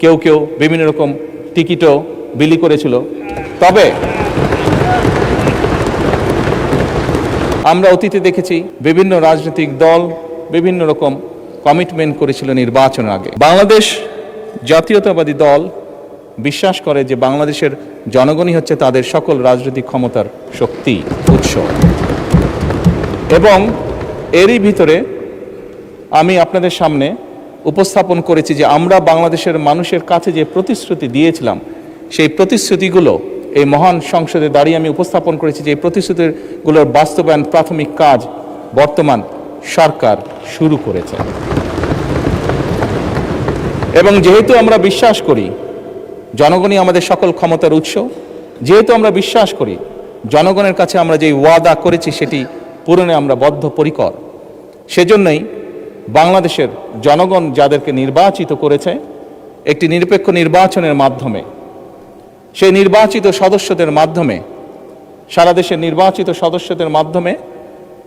কেউ কেউ বিভিন্ন রকম টিকিটও বিলি করেছিল। তবে আমরা অতীতে দেখেছি বিভিন্ন রাজনৈতিক দল বিভিন্ন রকম কমিটমেন্ট করেছিল নির্বাচনের আগে। বাংলাদেশ জাতীয়তাবাদী দল বিশ্বাস করে যে বাংলাদেশের জনগণই হচ্ছে তাদের সকল রাজনৈতিক ক্ষমতার শক্তি, উৎস। এবং এরই ভিতরে আমি আপনাদের সামনে উপস্থাপন করেছি যে আমরা বাংলাদেশের মানুষের কাছে যে প্রতিশ্রুতি দিয়েছিলাম সেই প্রতিশ্রুতিগুলো এই মহান সংসদে দাঁড়িয়ে আমি উপস্থাপন করেছি যে এই প্রতিশ্রুতিগুলোর বাস্তবায়ন প্রাথমিক কাজ বর্তমান সরকার শুরু করেছে। এবং যেহেতু আমরা বিশ্বাস করি জনগণই আমাদের সকল ক্ষমতার উৎস, যেহেতু আমরা বিশ্বাস করি জনগণের কাছে আমরা যে ওয়াদা করেছি সেটি পূরণে আমরা বদ্ধপরিকর, সেজন্যই বাংলাদেশের জনগণ যাদেরকে নির্বাচিত করেছে একটি নিরপেক্ষ নির্বাচনের মাধ্যমে, সেই নির্বাচিত সদস্যদের মাধ্যমে, সারা দেশের নির্বাচিত সদস্যদের মাধ্যমে,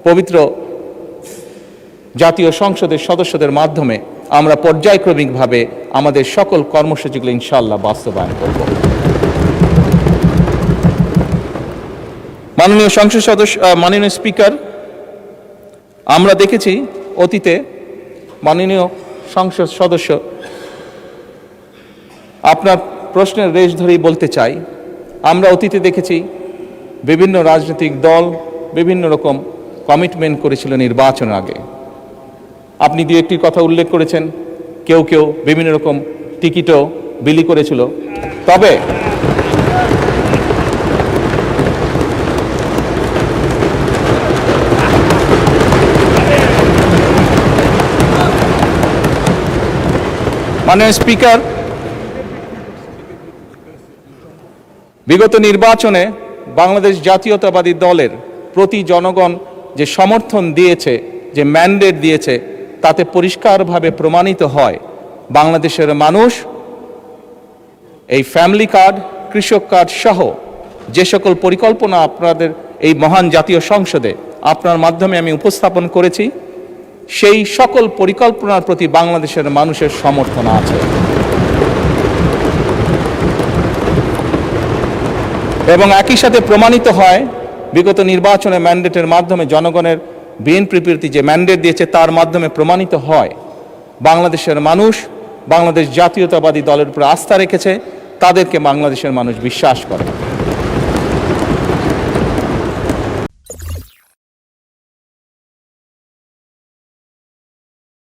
পবিত্র জাতীয় সংসদের সদস্যদের মাধ্যমে আমরা পর্যায়ক্রমিকভাবে আমাদের সকল কর্মসূচিগুলো ইনশাআল্লাহ বাস্তবায়ন করব। মাননীয় সংসদ সদস্য, মাননীয় স্পিকার, আমরা দেখেছি অতীতে, মাননীয় সংসদ সদস্য, আপনার প্রশ্নের রেশ ধরেই বলতে চাই, আমরা অতীতে দেখেছি বিভিন্ন রাজনৈতিক দল বিভিন্ন রকম কমিটমেন্ট করেছিল নির্বাচনের আগে। আপনি দু একটি কথা উল্লেখ করেছেন, কেউ কেউ বিভিন্ন রকম টিকিটও বিলি করেছিল। তবে মাননীয় স্পিকার, বিগত নির্বাচনে বাংলাদেশ জাতীয়তাবাদী দলের প্রতি জনগণ যে সমর্থন দিয়েছে, যে ম্যান্ডেট দিয়েছে, তাতে পরিষ্কারভাবে প্রমাণিত হয় বাংলাদেশের মানুষ এই ফ্যামিলি কার্ড, কৃষক কার্ড সহ যে সকল পরিকল্পনা আপনাদের এই মহান জাতীয় সংসদে আপনার মাধ্যমে আমি উপস্থাপন করেছি, সেই সকল পরিকল্পনার প্রতি বাংলাদেশের মানুষের সমর্থন আছে। এবং একই সাথে প্রমাণিত হয় বিগত নির্বাচনে ম্যান্ডেটের মাধ্যমে জনগণের বিএনপির প্রতি যে ম্যান্ডেট দিয়েছে তার মাধ্যমে প্রমাণিত হয় বাংলাদেশের মানুষ বাংলাদেশ জাতীয়তাবাদী দলের উপর আস্থা রেখেছে, তাদেরকে বাংলাদেশের মানুষ বিশ্বাস করে।